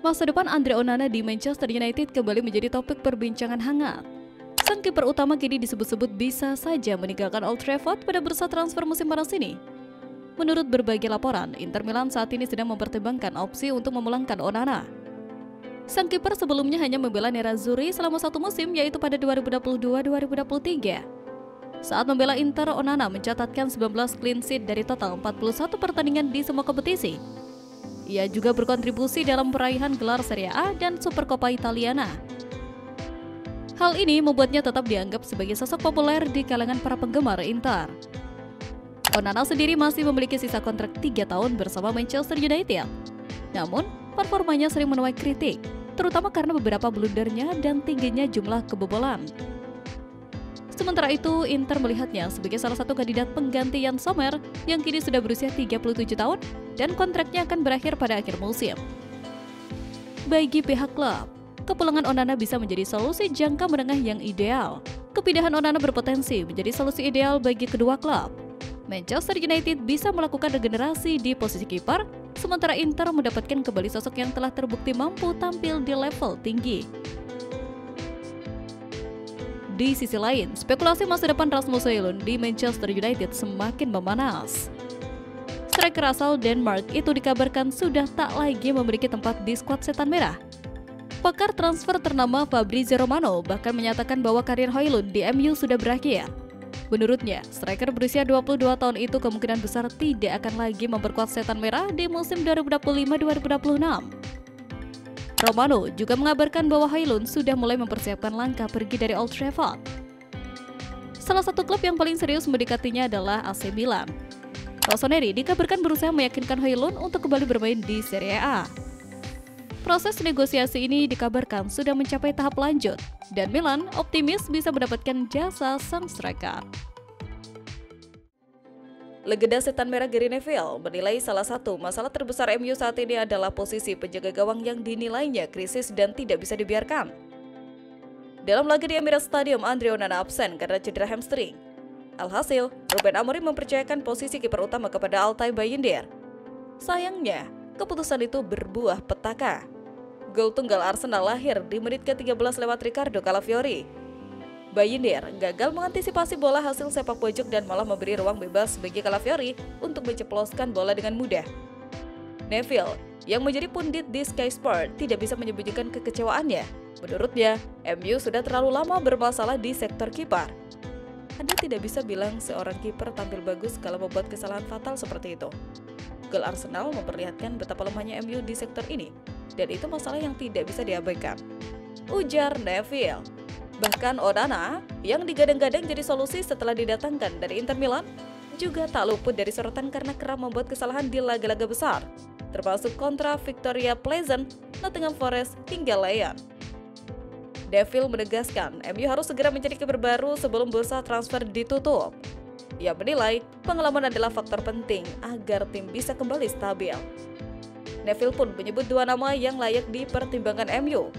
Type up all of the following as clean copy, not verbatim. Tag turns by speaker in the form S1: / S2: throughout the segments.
S1: Masa depan Andre Onana di Manchester United kembali menjadi topik perbincangan hangat. Sang kiper utama kini disebut-sebut bisa saja meninggalkan Old Trafford pada bursa transfer musim panas ini. Menurut berbagai laporan, Inter Milan saat ini sedang mempertimbangkan opsi untuk memulangkan Onana. Sang kiper sebelumnya hanya membela Nerazzurri selama satu musim, yaitu pada 2022-2023. Saat membela Inter, Onana mencatatkan 19 clean sheet dari total 41 pertandingan di semua kompetisi. Ia juga berkontribusi dalam peraihan gelar Serie A dan Supercoppa Italiana. Hal ini membuatnya tetap dianggap sebagai sosok populer di kalangan para penggemar Inter. Onana sendiri masih memiliki sisa kontrak 3 tahun bersama Manchester United. Namun, performanya sering menuai kritik, terutama karena beberapa blundernya dan tingginya jumlah kebobolan. Sementara itu, Inter melihatnya sebagai salah satu kandidat pengganti Yann Sommer yang kini sudah berusia 37 tahun dan kontraknya akan berakhir pada akhir musim. Bagi pihak klub, kepulangan Onana bisa menjadi solusi jangka menengah yang ideal. Kepindahan Onana berpotensi menjadi solusi ideal bagi kedua klub. Manchester United bisa melakukan regenerasi di posisi kiper, sementara Inter mendapatkan kembali sosok yang telah terbukti mampu tampil di level tinggi. Di sisi lain, spekulasi masa depan Rasmus Højlund di Manchester United semakin memanas. Striker asal Denmark itu dikabarkan sudah tak lagi memiliki tempat di skuad Setan Merah. Pakar transfer ternama Fabrizio Romano bahkan menyatakan bahwa karir Højlund di MU sudah berakhir. Menurutnya, striker berusia 22 tahun itu kemungkinan besar tidak akan lagi memperkuat Setan Merah di musim 2025-2026. Romano juga mengabarkan bahwa Højlund sudah mulai mempersiapkan langkah pergi dari Old Trafford. Salah satu klub yang paling serius mendekatinya adalah AC Milan. Rossoneri dikabarkan berusaha meyakinkan Højlund untuk kembali bermain di Serie A. Proses negosiasi ini dikabarkan sudah mencapai tahap lanjut, dan Milan optimis bisa mendapatkan jasa sang striker. Legenda Setan Merah Gary Neville menilai salah satu masalah terbesar MU saat ini adalah posisi penjaga gawang yang dinilainya krisis dan tidak bisa dibiarkan. Dalam laga di Emirates Stadium, Andre Onana absen karena cedera hamstring. Alhasil, Ruben Amorim mempercayakan posisi kiper utama kepada Altay Bayındır. Sayangnya, keputusan itu berbuah petaka. Gol tunggal Arsenal lahir di menit ke-13 lewat Ricardo Calafiori. Bayındır gagal mengantisipasi bola hasil sepak pojok dan malah memberi ruang bebas bagi Calafiori untuk menceploskan bola dengan mudah. Neville, yang menjadi pundit di Sky Sport, tidak bisa menyembunyikan kekecewaannya. Menurutnya, MU sudah terlalu lama bermasalah di sektor kiper. Anda tidak bisa bilang seorang kiper tampil bagus kalau membuat kesalahan fatal seperti itu. Gol Arsenal memperlihatkan betapa lemahnya MU di sektor ini, dan itu masalah yang tidak bisa diabaikan, ujar Neville. Bahkan Onana, yang digadang-gadang jadi solusi setelah didatangkan dari Inter Milan, juga tak luput dari sorotan karena kerap membuat kesalahan di laga-laga besar, termasuk kontra Victoria Pleasant, Nottingham Forest, hingga Lyon. Neville menegaskan MU harus segera mencari kiper baru sebelum bursa transfer ditutup. Ia menilai pengalaman adalah faktor penting agar tim bisa kembali stabil. Neville pun menyebut dua nama yang layak dipertimbangkan MU,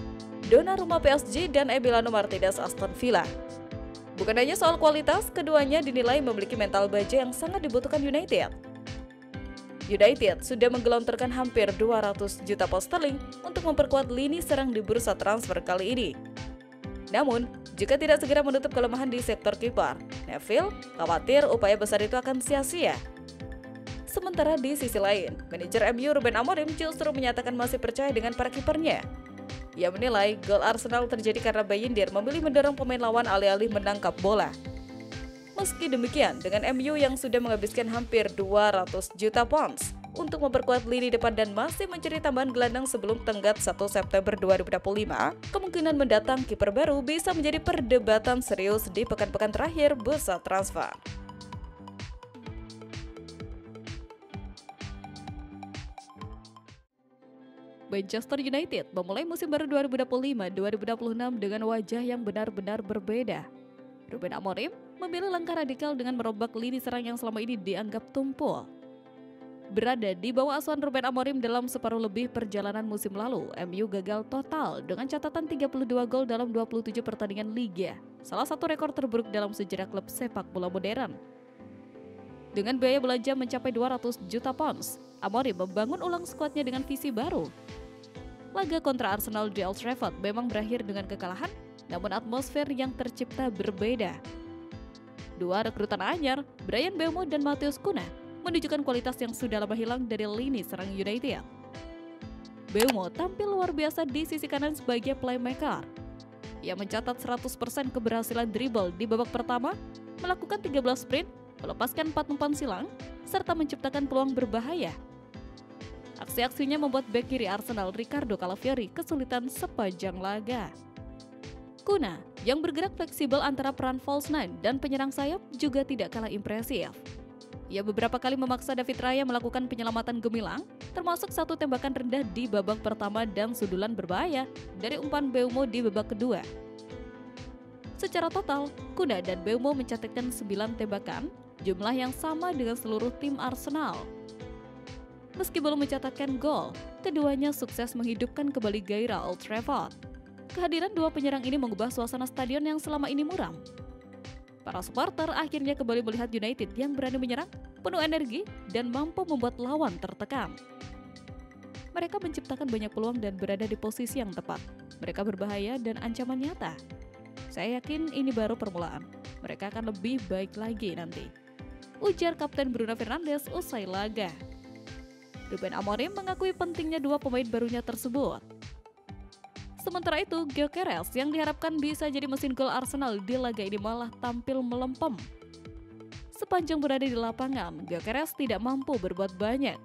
S1: Donnarumma PSG dan Emiliano Martinez Aston Villa. Bukan hanya soal kualitas, keduanya dinilai memiliki mental baja yang sangat dibutuhkan United. United sudah menggelontorkan hampir 200 juta pound sterling untuk memperkuat lini serang di bursa transfer kali ini. Namun, jika tidak segera menutup kelemahan di sektor kiper, Neville khawatir upaya besar itu akan sia-sia. Sementara di sisi lain, manajer MU Ruben Amorim justru menyatakan masih percaya dengan para kipernya. Ia menilai gol Arsenal terjadi karena Bayındır memilih mendorong pemain lawan alih-alih menangkap bola. Meski demikian, dengan MU yang sudah menghabiskan hampir 200 juta pounds untuk memperkuat lini depan dan masih mencari tambahan gelandang sebelum tenggat 1 September 2025, kemungkinan mendatang kiper baru bisa menjadi perdebatan serius di pekan-pekan terakhir bursa transfer. Manchester United memulai musim baru 2025-2026 dengan wajah yang benar-benar berbeda. Ruben Amorim memilih langkah radikal dengan merombak lini serang yang selama ini dianggap tumpul. Berada di bawah asuhan Ruben Amorim dalam separuh lebih perjalanan musim lalu, MU gagal total dengan catatan 32 gol dalam 27 pertandingan Liga, salah satu rekor terburuk dalam sejarah klub sepak bola modern. Dengan biaya belanja mencapai 200 juta pounds, Amorim membangun ulang skuadnya dengan visi baru. Laga kontra Arsenal di Old Trafford memang berakhir dengan kekalahan, namun atmosfer yang tercipta berbeda. Dua rekrutan anyar, Bryan Mbeumo dan Matheus Cunha, menunjukkan kualitas yang sudah lama hilang dari lini serang United. Mbeumo tampil luar biasa di sisi kanan sebagai playmaker. Ia mencatat 100% keberhasilan dribble di babak pertama, melakukan 13 sprint, melepaskan 4 umpan silang, serta menciptakan peluang berbahaya. Aksi-aksinya membuat bek kiri Arsenal Ricardo Calafiori kesulitan sepanjang laga. Cunha yang bergerak fleksibel antara peran false nine dan penyerang sayap juga tidak kalah impresif. Ia beberapa kali memaksa David Raya melakukan penyelamatan gemilang, termasuk satu tembakan rendah di babak pertama dan sundulan berbahaya dari umpan Mbeumo di babak kedua. Secara total, Cunha dan Mbeumo mencatatkan 9 tembakan, jumlah yang sama dengan seluruh tim Arsenal. Meski belum mencatatkan gol, keduanya sukses menghidupkan kembali gairah Old Trafford. Kehadiran dua penyerang ini mengubah suasana stadion yang selama ini muram. Para supporter akhirnya kembali melihat United yang berani menyerang, penuh energi, dan mampu membuat lawan tertekan. Mereka menciptakan banyak peluang dan berada di posisi yang tepat. Mereka berbahaya dan ancaman nyata. Saya yakin ini baru permulaan. Mereka akan lebih baik lagi nanti, ujar Kapten Bruno Fernandes usai laga. Ruben Amorim mengakui pentingnya dua pemain barunya tersebut. Sementara itu, Gyökeres yang diharapkan bisa jadi mesin gol Arsenal di laga ini malah tampil melempem. Sepanjang berada di lapangan, Gyökeres tidak mampu berbuat banyak.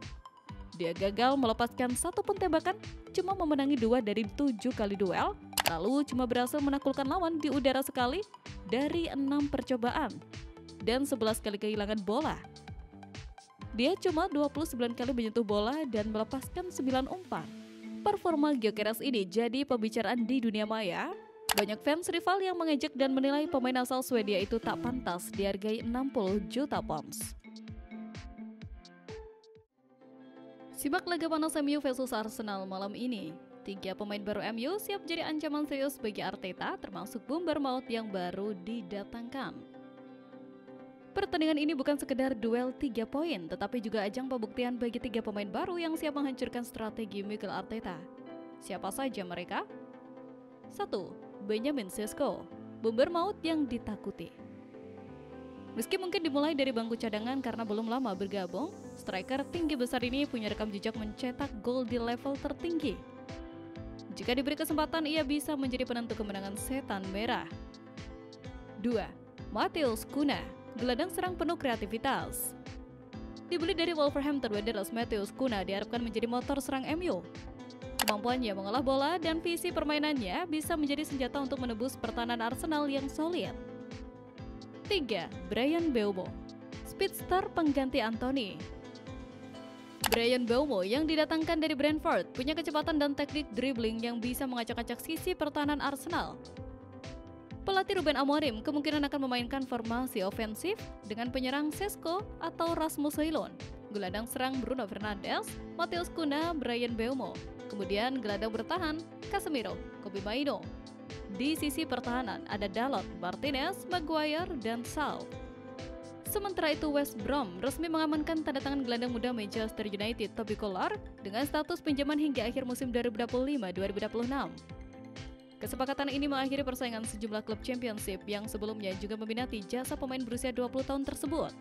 S1: Dia gagal melepaskan satu pun tembakan, cuma memenangi 2 dari 7 kali duel, lalu cuma berhasil menaklukkan lawan di udara sekali dari 6 percobaan, dan 11 kali kehilangan bola. Dia cuma 29 kali menyentuh bola dan melepaskan 9 umpan. Performa Gyökeres ini jadi pembicaraan di dunia maya. Banyak fans rival yang mengejek dan menilai pemain asal Swedia itu tak pantas dihargai 60 juta pounds. Simak laga panas MU versus Arsenal malam ini. 3 pemain baru MU siap jadi ancaman serius bagi Arteta, termasuk Bournemouth yang baru didatangkan. Pertandingan ini bukan sekedar duel 3 poin, tetapi juga ajang pembuktian bagi 3 pemain baru yang siap menghancurkan strategi Mikel Arteta. Siapa saja mereka? 1. Benjamin Sesko, Bournemouth yang ditakuti. Meski mungkin dimulai dari bangku cadangan karena belum lama bergabung, striker tinggi besar ini punya rekam jejak mencetak gol di level tertinggi. Jika diberi kesempatan, ia bisa menjadi penentu kemenangan setan merah. 2. Matheus Cunha, gelandang serang penuh kreativitas. Dibeli dari Wolverhampton Wanderers, Matheus Cunha diharapkan menjadi motor serang MU. Kemampuannya mengolah bola dan visi permainannya bisa menjadi senjata untuk menebus pertahanan Arsenal yang solid. 3. Bryan Mbeumo, speedster pengganti Anthony. Bryan Mbeumo yang didatangkan dari Brentford punya kecepatan dan teknik dribbling yang bisa mengacak-acak sisi pertahanan Arsenal. Pelatih Ruben Amorim kemungkinan akan memainkan formasi ofensif dengan penyerang Sesko atau Rasmus Højlund, gelandang serang Bruno Fernandes, Matheus Cunha, Bryan Mbeumo, kemudian gelandang bertahan Casemiro, Kobbie Mainoo. Di sisi pertahanan ada Dalot, Martinez, Maguire, dan Sal. Sementara itu West Brom resmi mengamankan tanda tangan gelandang muda Manchester United Toby Kohler dengan status pinjaman hingga akhir musim 2025-2026. Kesepakatan ini mengakhiri persaingan sejumlah klub Championship yang sebelumnya juga meminati jasa pemain berusia 20 tahun tersebut.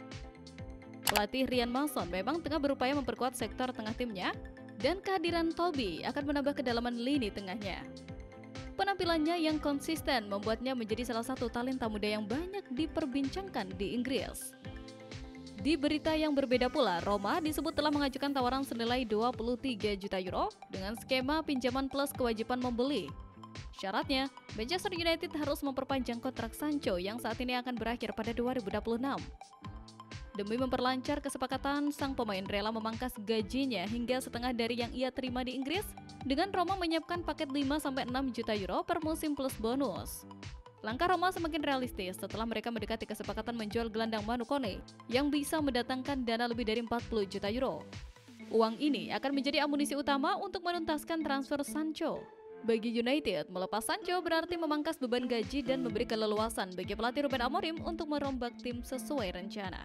S1: Pelatih Ryan Mason memang tengah berupaya memperkuat sektor tengah timnya, dan kehadiran Toby akan menambah kedalaman lini tengahnya. Penampilannya yang konsisten membuatnya menjadi salah satu talenta muda yang banyak diperbincangkan di Inggris. Di berita yang berbeda pula, Roma disebut telah mengajukan tawaran senilai 23 juta euro dengan skema pinjaman plus kewajiban membeli. Syaratnya, Manchester United harus memperpanjang kontrak Sancho yang saat ini akan berakhir pada 2026. Demi memperlancar kesepakatan, sang pemain rela memangkas gajinya hingga setengah dari yang ia terima di Inggris, dengan Roma menyiapkan paket 5-6 juta euro per musim plus bonus. Langkah Roma semakin realistis setelah mereka mendekati kesepakatan menjual gelandang Manu Kone yang bisa mendatangkan dana lebih dari 40 juta euro. Uang ini akan menjadi amunisi utama untuk menuntaskan transfer Sancho. Bagi United, melepas Sancho berarti memangkas beban gaji dan memberi keleluasan bagi pelatih Ruben Amorim untuk merombak tim sesuai rencana.